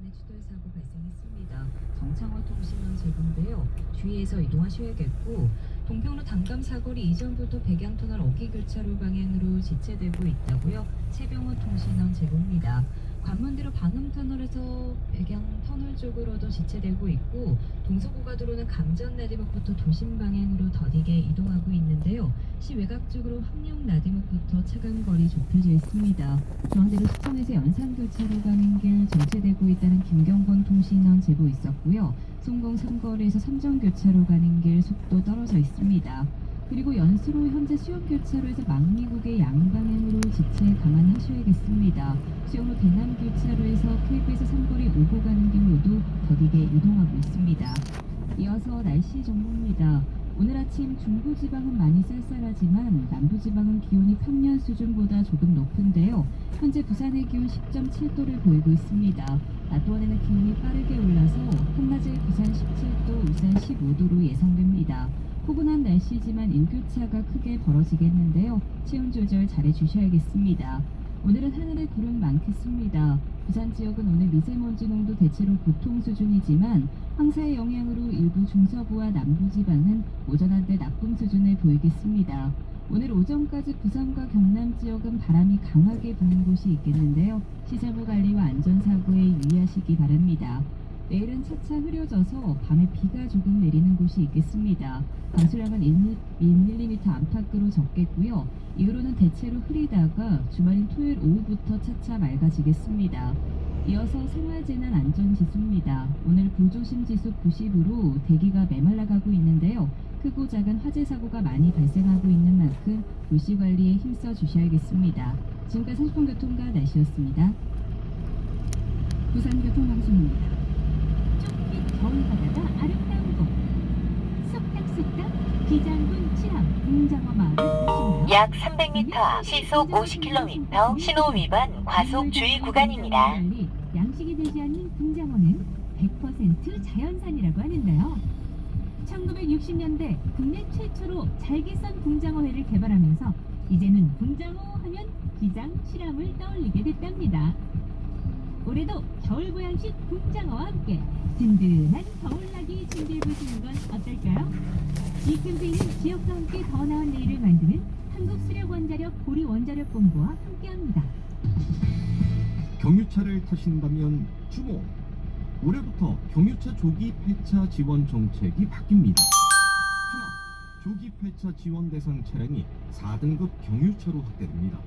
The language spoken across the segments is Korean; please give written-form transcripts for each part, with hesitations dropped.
간의 추돌 사고 발생했습니다. 정창원 통신원 제공인데요. 주의해서 이동하셔야겠고, 동평로 단감 사거리 이전부터 백양터널 어기교차로 방향으로 지체되고 있다고요. 최병호 통신원 제공입니다. 관문대로 방음터널에서 백양터널 쪽으로도 지체되고 있고, 동서고가도로는 감전나디목부터 도심 방향으로 더디게 이동하고 있는데요. 시외곽 쪽으로 함룡나디목부터 차간 거리 좁혀져 있습니다. 중앙대로 수천에서 연산교차로 가는 길 정체되고 있다는 김경건 통신원 제보 있었고요. 송공 삼거리에서 삼정교차로 가는 길 속도 떨어져 있습니다. 그리고 연수로 현재 수영교차로에서 망미국의 양방향으로 지체 감안하셔야겠습니다. 수영로 대남교차로에서 KBS 삼거리 오고 가는 길로도 더디게 이동하고 있습니다. 이어서 날씨 정보입니다. 오늘 아침 중부지방은 많이 쌀쌀하지만 남부지방은 기온이 평년 수준보다 조금 높은데요. 현재 부산의 기온 10.7도를 보이고 있습니다. 낮 동안에는 기온이 빠르게 올라서 한낮에 부산 17도, 울산 15도로 예상됩니다. 포근한 날씨지만 일교차가 크게 벌어지겠는데요. 체온 조절 잘해주셔야겠습니다. 오늘은 하늘에 구름 많겠습니다. 부산 지역은 오늘 미세먼지 농도 대체로 보통 수준이지만 황사의 영향으로 일부 중서부와 남부지방은 오전 한때 나쁨 수준을 보이겠습니다. 오늘 오전까지 부산과 경남 지역은 바람이 강하게 부는 곳이 있겠는데요. 시설물 관리와 안전사고에 유의하시기 바랍니다. 내일은 차차 흐려져서 밤에 비가 조금 내리는 곳이 있겠습니다. 강수량은 1mm 안팎으로 적겠고요. 이후로는 대체로 흐리다가 주말인 토요일 오후부터 차차 맑아지겠습니다. 이어서 생활재난 안전지수입니다. 오늘 불조심 지수 90으로 대기가 메말라가고 있는데요. 크고 작은 화재 사고가 많이 발생하고 있는 만큼 도시 관리에 힘써 주셔야겠습니다. 지금까지 30분 교통과 날씨였습니다. 부산교통방송입니다. 좁빛 겨울바다가 아름다운 곳 쏙닥쏙닥 기장군 칠암 웅장어 마을을 가시나요? 약 300m 앞 시속 50km 신호 위반 과속 주의 구간입니다. 양식이 되지 않는 붕장어는 100% 자연산이라고 하는데요. 1960년대 국내 최초로 잘게썬 붕장어회를 개발하면서 이제는 붕장어 하면 기장 칠암을 떠올리게 됐답니다. 올해도 겨울 보양식 붕장어와 함께 든든한 겨울나기 준비해보시는 건 어떨까요? 이 캠페인은 지역과 함께 더 나은 내일을 만드는 한국수력원자력 보리원자력본부와 함께합니다. 경유차를 타신다면 주목! 올해부터 경유차 조기 폐차 지원 정책이 바뀝니다. 하나, 조기 폐차 지원 대상 차량이 4등급 경유차로 확대됩니다.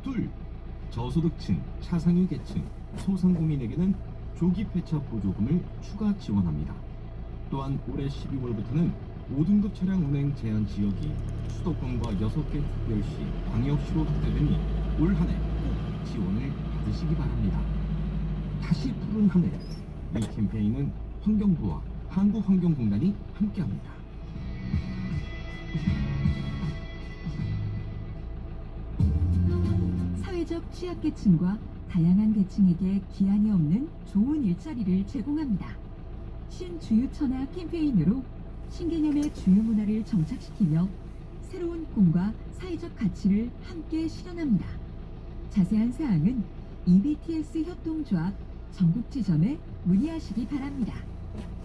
둘, 저소득층, 차상위 계층, 소상공인에게는 조기 폐차 보조금을 추가 지원합니다. 또한 올해 12월부터는 5등급 차량 운행 제한 지역이 수도권과 6개 특별시, 광역시로 확대되니 올 한 해 꼭 지원을 받으시기 바랍니다. 다시 푸른 하늘, 이 캠페인은 환경부와 한국환경공단이 함께합니다. 사회적 취약계층과 다양한 계층에게 기한이 없는 좋은 일자리를 제공합니다. 신주유천하 캠페인으로 신개념의 주유 문화를 정착시키며 새로운 꿈과 사회적 가치를 함께 실현합니다. 자세한 사항은 EBTS 협동조합 전국지점에 문의하시기 바랍니다.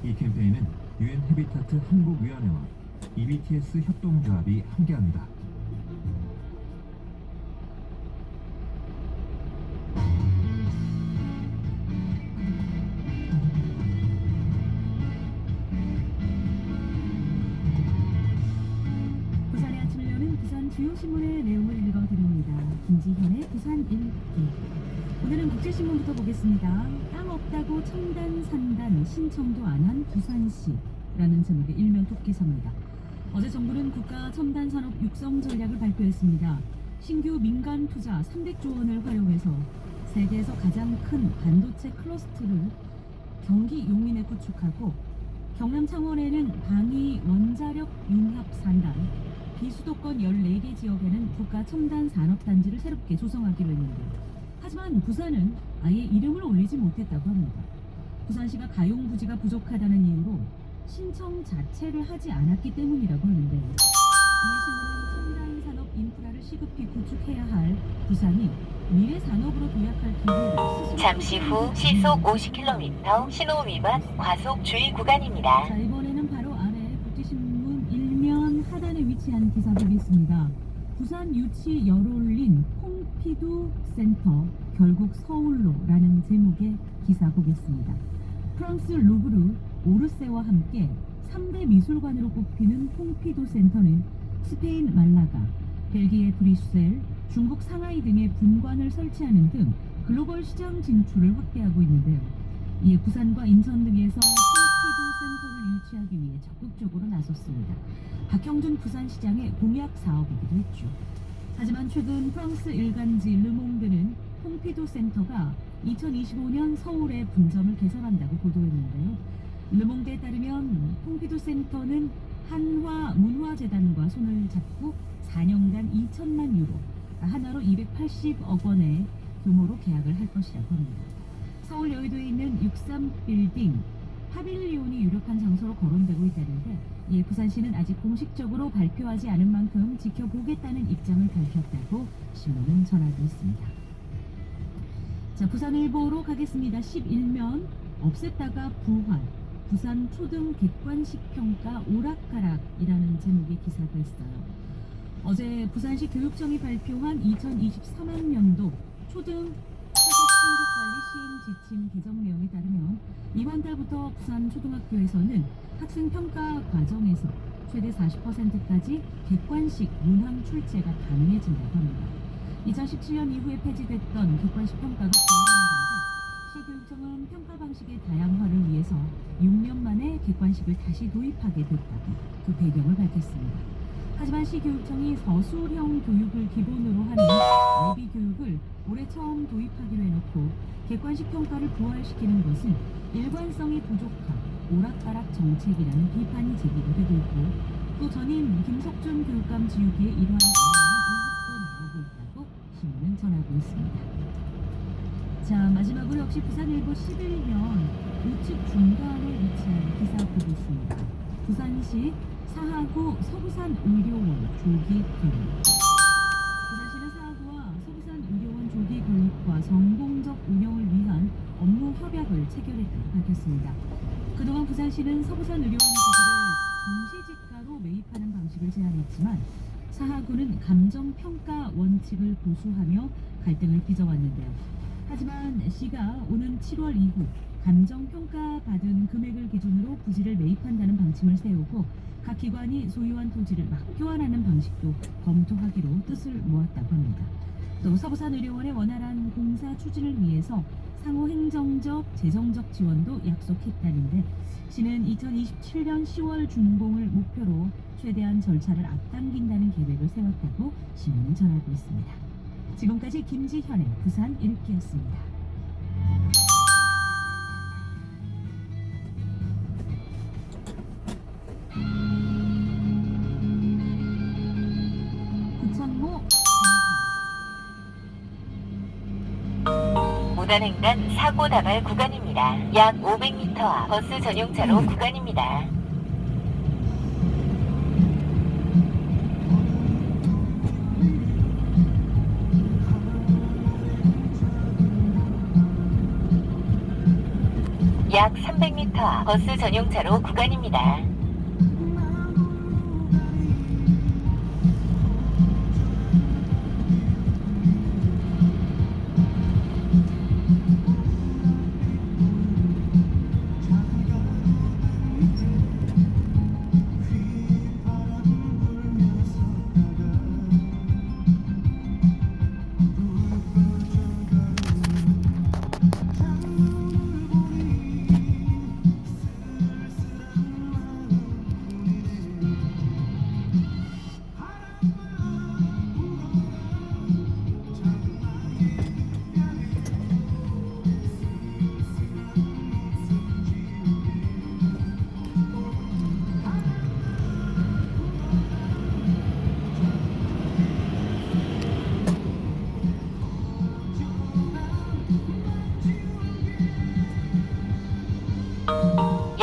이 캠페인은 UN 헤비타트 한국위원회와 EBTS 협동조합이 함께합니다. 부산의 아침을 여는 부산 주요신문의 내용을 읽어드립니다. 김지현의 부산 일기. 오늘은 국제신문부터 보겠습니다. 땅 없다고 첨단 산단 신청도 안 한 부산시라는 제목의 일면 톱기사입니다. 어제 정부는 국가 첨단 산업 육성 전략을 발표했습니다. 신규 민간 투자 300조 원을 활용해서 세계에서 가장 큰 반도체 클러스터를 경기 용인에 구축하고 경남 창원에는 방위 원자력 융합 산단, 비수도권 14개 지역에는 국가 첨단 산업단지를 새롭게 조성하기로 했는데 하지만 부산은 아예 이름을 올리지 못했다고 합니다. 부산시가 가용부지가 부족하다는 이유로 신청 자체를 하지 않았기 때문이라고 하는데 이 신문은 첨단 산업 인프라를 시급히 구축해야 할 부산이 미래 산업으로 도약할 기회를 스스로 잠시 후 시속 50km 신호 위반 과속 주의 구간입니다. 자, 이번에는 바로 아래 국제신문 일면 하단에 위치한 기사 보겠습니다. 부산 유치 열올린 퐁피두 센터 결국 서울로라는 제목의 기사 보겠습니다. 프랑스 루브르, 오르세와 함께 3대 미술관으로 꼽히는 퐁피두 센터는 스페인 말라가, 벨기에 브뤼셀, 중국 상하이 등의 분관을 설치하는 등 글로벌 시장 진출을 확대하고 있는데요. 이에 부산과 인천 등에서 퐁피두 센터를 유치하기 위해 적극적으로 나섰습니다. 박형준 부산시장의 공약 사업이기도 했죠. 하지만 최근 프랑스 일간지 르몽드는 퐁피두 센터가 2025년 서울에 분점을 개설한다고 보도했는데요. 르몽드에 따르면 퐁피두 센터는 한화문화재단과 손을 잡고 4년간 2천만 유로, 하나로 280억 원의 규모로 계약을 할 것이라고 합니다. 서울 여의도에 있는 63빌딩 파빌리온이 유력한 장소로 거론되고 있다는데, 이에 부산시는 아직 공식적으로 발표하지 않은 만큼 지켜보겠다는 입장을 밝혔다고 신문은 전하고 있습니다. 자, 부산일보로 가겠습니다. 11면 없앴다가 부활, 부산 초등 객관식 평가 오락가락이라는 제목의 기사가 있어요. 어제 부산시 교육청이 발표한 2023학년도 초등 학업성적관리 시행 지침 개정 내용에 따르면 이번 달부터 부산 초등학교에서는 학생 평가 과정에서 최대 40%까지 객관식 문항 출제가 가능해진다고 합니다. 2017년 이후에 폐지됐던 객관식 평가가 부활하는 건데, 시교육청은 평가 방식의 다양화를 위해서 6년 만에 객관식을 다시 도입하게 됐다고 그 배경을 밝혔습니다. 하지만 시교육청이 서술형 교육을 기본으로 하는 IB 교육을 올해 처음 도입하기로 해놓고 객관식 평가를 부활시키는 것은 일관성이 부족한 오락가락 정책이라는 비판이 제기가 되고 있고, 또 전임 김석준 교육감 지우기에 이러한 의혹도 나오고 있다고 신문은 전하고 있습니다. 자, 마지막으로 역시 부산일보 11면 우측 중간에 위치한 기사 보고 있습니다. 부산시 사하구 서부산 의료원 조기 교육. 부산시는 사하구와 서부산 의료원 조기 교육과 성공적 운영을 위한 업무 협약을 체결했다고 밝혔습니다. 그동안 부산시는 서부산 의료원 조기를 공시지가로 매입하는 방식을 제안했지만, 사하구는 감정평가 원칙을 고수하며 갈등을 빚어왔는데요. 하지만 시가 오는 7월 이후 감정평가 받은 금액을 기준으로 부지를 매입한다는 방침을 세우고, 각 기관이 소유한 토지를 맞교환하는 방식도 검토하기로 뜻을 모았다고 합니다. 또 서부산의료원의 원활한 공사 추진을 위해서 상호 행정적, 재정적 지원도 약속했다는데, 시는 2027년 10월 준공을 목표로 최대한 절차를 앞당긴다는 계획을 세웠다고 신문은 전하고 있습니다. 지금까지 김지현의 부산 읽기였습니다. 구창모 무단횡단 사고 다발 구간입니다. 약 500m 앞 버스 전용차로 구간입니다. 약 300m 앞 버스 전용차로 구간입니다.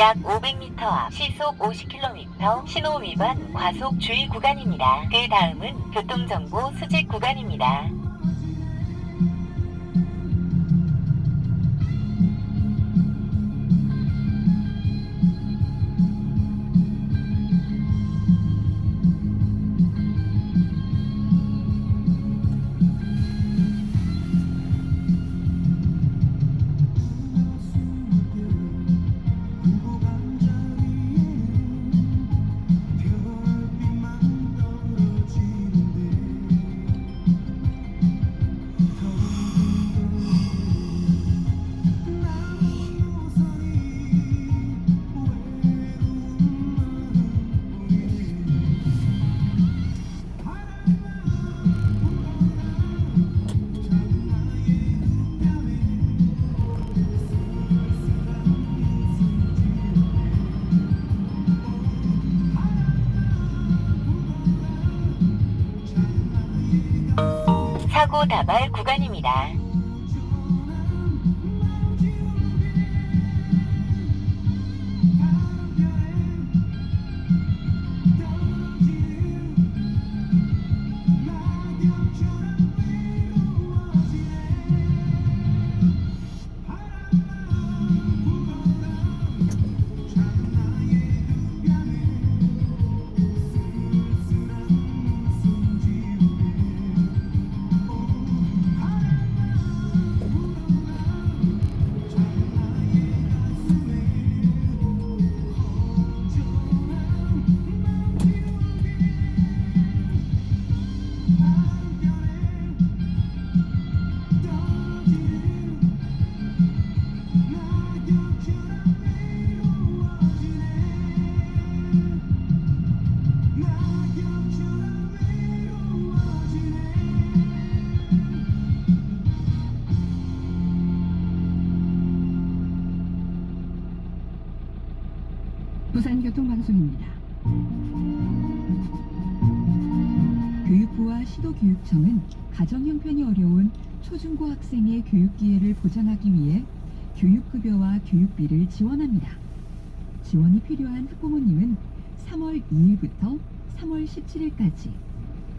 약 500m 앞 시속 50km 신호 위반 과속 주의 구간입니다. 그 다음은 교통정보 수집 구간입니다. 사고 다발 구간입니다. 부산교통방송입니다. 교육부와 시도교육청은 가정 형편이 어려운 초중고 학생의 교육 기회를 보장하기 위해 교육급여와 교육비를 지원합니다. 지원이 필요한 학부모님은 3월 2일부터 3월 17일까지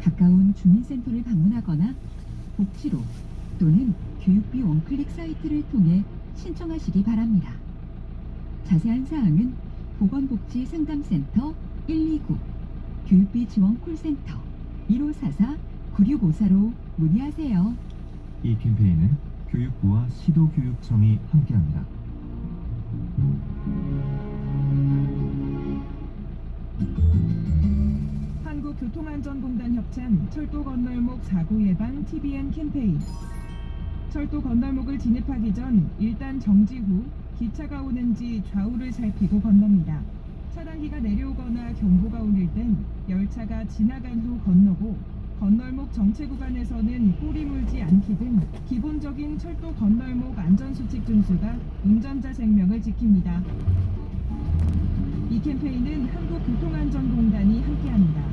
가까운 주민센터를 방문하거나 복지로 또는 교육비 원클릭 사이트를 통해 신청하시기 바랍니다. 자세한 사항은 보건복지 상담센터 129, 교육비 지원 콜센터 1544-9654로 문의하세요. 이 캠페인은 교육부와 시도교육청이 함께합니다. 한국교통안전공단 협찬 철도 건널목 사고 예방 TBN 캠페인. 철도 건널목을 진입하기 전 일단 정지 후 기차가 오는지 좌우를 살피고 건넙니다. 차단기가 내려오거나 경보가 울릴 땐 열차가 지나간 후 건너고 건널목 정체 구간에서는 꼬리 물지 않기 등 기본적인 철도 건널목 안전수칙 준수가 운전자 생명을 지킵니다. 이 캠페인은 한국교통안전공단이 함께합니다.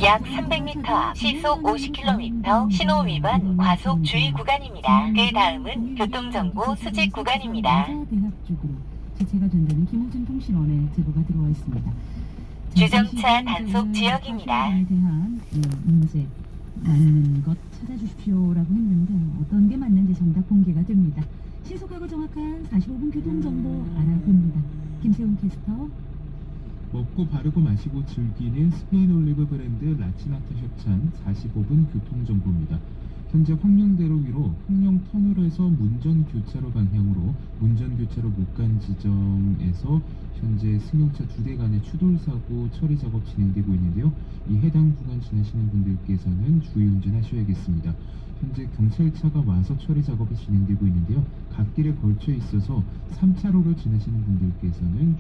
약 300m 앞 시속 50km 신호 위반 과속 주의 구간입니다. 그 다음은 교통정보 수집 구간입니다. 대학 쪽으로 지체가 된다는 김호준 통신원에 제보가 들어와 있습니다. 주정차 단속 지역입니다. 에 대한 문제 맞는 것 찾아주십시오라고 했는데 어떤 게 맞는지 정답 공개가 됩니다. 신속하고 정확한 45분 교통정보 알아봅니다. 김세훈 캐스터. 먹고 바르고 마시고 즐기는 스페인 올리브 브랜드 라치나타 협찬 45분 교통정보입니다. 현재 황룡대로 위로 황룡 터널에서 문전교차로 방향으로 문전교차로 못 간 지점에서 현재 승용차 2대 간의 추돌사고 처리 작업 진행되고 있는데요. 이 해당 구간 지나시는 분들께서는 주의 운전하셔야겠습니다. 현재 경찰차가 와서 처리 작업이 진행되고 있는데요. 갓길에 걸쳐 있어서 3차로로 지나시는 분들께서는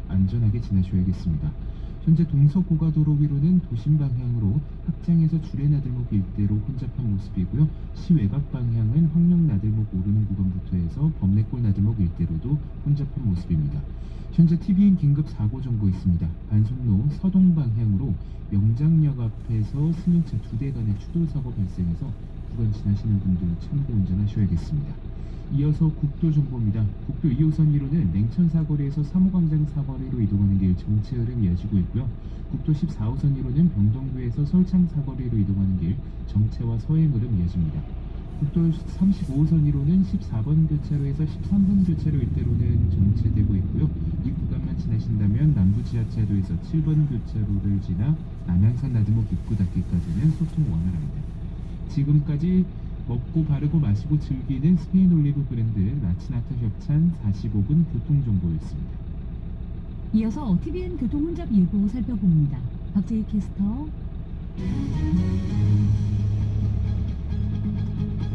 안전하게 지나셔야겠습니다. 현재 동서고가도로 위로는 도심 방향으로 확장해서 주례나들목 일대로 혼잡한 모습이고요. 시외곽 방향은 황령나들목 오르는 구간부터 해서 범내골 나들목 일대로도 혼잡한 모습입니다. 현재 TBN 긴급 사고 정보 있습니다. 반송로 서동 방향으로 명장역 앞에서 승용차 2대 간의 추돌 사고 발생해서 구간 지나시는 분들 참고 운전하셔야겠습니다. 이어서 국도 정보입니다. 국도 2호선 1호는 냉천 사거리에서 3호광장 사거리로 이동하는 길 정체 흐름 이어지고 있고요. 국도 14호선 1호는 병동구에서 설창 사거리로 이동하는 길 정체와 서행 흐름 이어집니다. 국도 35호선 1호는 14번 교차로에서 13번 교차로 일대로는 정체되고 있고요. 이 구간만 지나신다면 남부 지하차도에서 7번 교차로를 지나 남양산 나들목 입구 닫기까지는 소통 원활합니다. 지금까지 먹고 바르고 마시고 즐기는 스페인 올리브 브랜드 라치나타 협찬 45분 교통정보였습니다. 이어서 TVN 교통 혼잡 예보 살펴봅니다. 박재희 캐스터.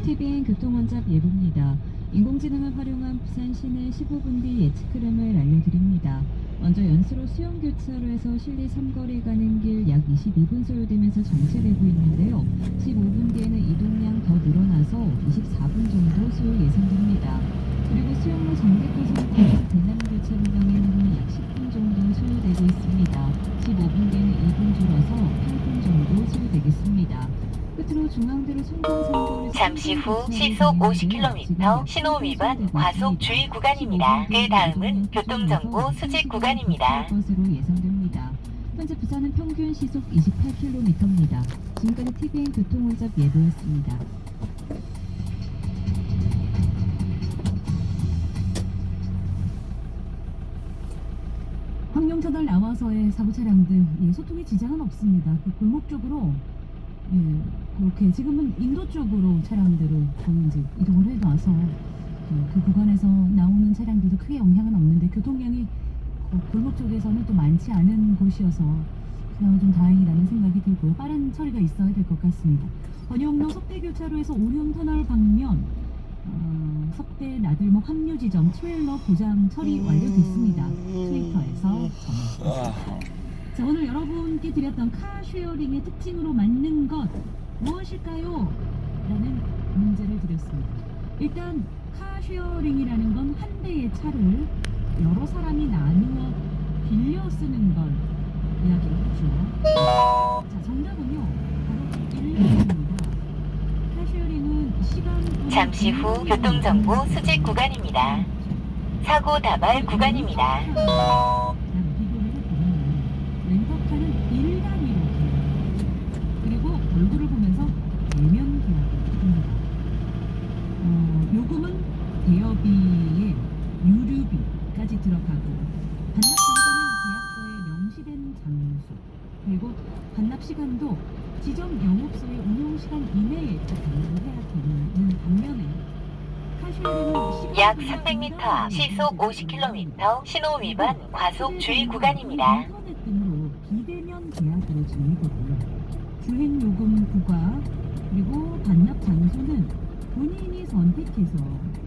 TVN 교통원잡 예보입니다. 인공지능을 활용한 부산 시내 15분 뒤 예측 흐름을 알려드립니다. 먼저 연수로 수영교차로에서 실리 3거리 가는 길 약 22분 소요되면서 정체되고 있는데요. 15분 뒤에는 이동량 더 늘어나서 24분 정도 소요 예상됩니다. 그리고 수영로 정대고속도로에서 대남교차로 방향으로 약 10분 정도 소요되고 있습니다. 15분 뒤에는 2분 줄어서 8분 정도 소요되겠습니다. 끝으로 중앙대로 송정산거리 잠시 후 시속 50km 신호 위반 과속 주의 구간입니다. 그 다음은 교통정보 수직 구간입니다. 것으로 예상됩니다. 현재 부산은 평균 시속 28km입니다. 지금까지 TVN 교통원잡 예보였습니다. 황룡터널 나와서의 사고 차량들 소통에 지장은 없습니다. 그 골목 쪽으로 그렇게 지금은 인도 쪽으로 차량들을 거의 이제 이동을 해놔서 그 구간에서 나오는 차량들도 크게 영향은 없는데 교통량이 골목 쪽에서는 또 많지 않은 곳이어서 그나마 좀 다행이라는 생각이 들고요. 빠른 처리가 있어야 될 것 같습니다. 번영로 석대교차로에서 오륜터널 방면 석대 나들목 합류 지점 트레일러 보장 처리 완료됐습니다. 트위터에서 전해드렸습니다. 자, 오늘 여러분께 드렸던 카쉐어링의 특징으로 맞는 것 무엇일까요? 라는 문제를 드렸습니다. 일단 카쉐어링이라는 건 한 대의 차를 여러 사람이 나누어 빌려 쓰는 걸 이야기했죠. 자, 정답은요 바로 1번입니다. 카쉐어링은 시간 잠시 후 교통정보 수직 구간입니다. 사고 다발 구간입니다. 비교를 해보면 렌터카는 1단위로 계약, 그리고 얼굴을 보면서 대면 계약을 합니다. 요금은 대여비에 유류비까지 들어가고 반납 장소는 계약서에 명시된 장소, 그리고 반납 시간도 지정 영업소의 운영 시간 이내에 반납을 해야 되는 반면에 카쉐어링은 약 300m 앞 시속 50km 신호 위반 과속 주의 구간입니다. 인터넷 등으로 비대면 계약으로 진행되고요. 주행 요금 부과 그리고 반납 장소는 본인이 선택해서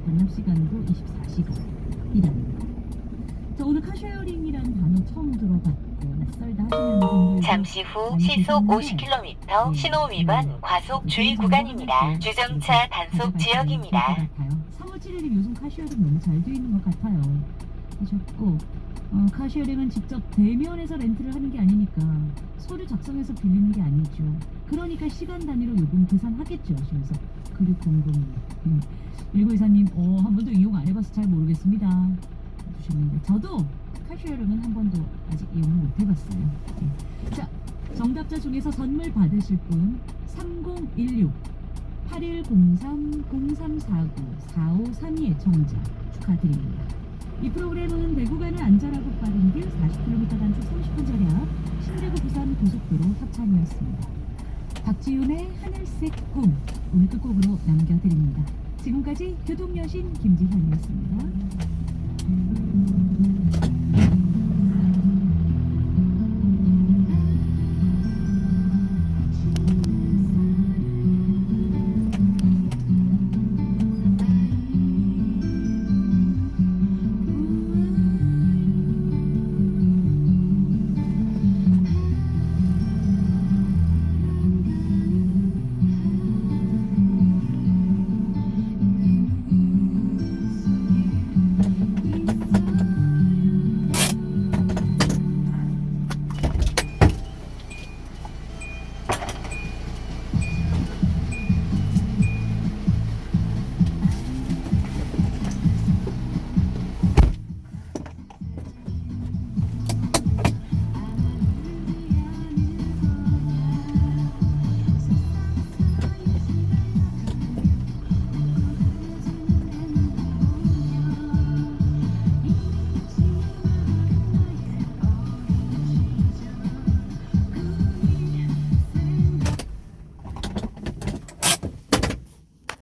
반납 시간도 24시간이랍니다. 자, 오늘 카쉐어링이라는 단어 처음 들어봤고 낯설다 하시는 분들 잠시 후 시속 50km 신호 위반 과속 주의 구간입니다. 주정차 단속 지역입니다. 3월 7일에 요즘 카쉐어링 너무 잘 돼 있는 것 같아요 하셨고, 카쉐어링은 직접 대면에서 렌트를 하는 게 아니니까 서류 작성해서 빌리는 게 아니죠. 그러니까 시간 단위로 요금 계산하겠죠 하시면서 그룹 공공 1924님 한 번도 이용 안 해봐서 잘 모르겠습니다 주셨는데, 저도 카쉐어링은 한 번도 아직 이용을 못 해봤어요. 자, 정답자 중에서 선물 받으실 분 3016 8103 0349 4532의 청자 축하드립니다. 이 프로그램은 대구간을 안전하고 빠른 길 40km 단속 30분 절약 신대구 부산 고속도로 협찬이었습니다. 박지윤의 하늘색 꿈 오늘 끝곡으로 남겨드립니다. 지금까지 교통여신 김지현이었습니다.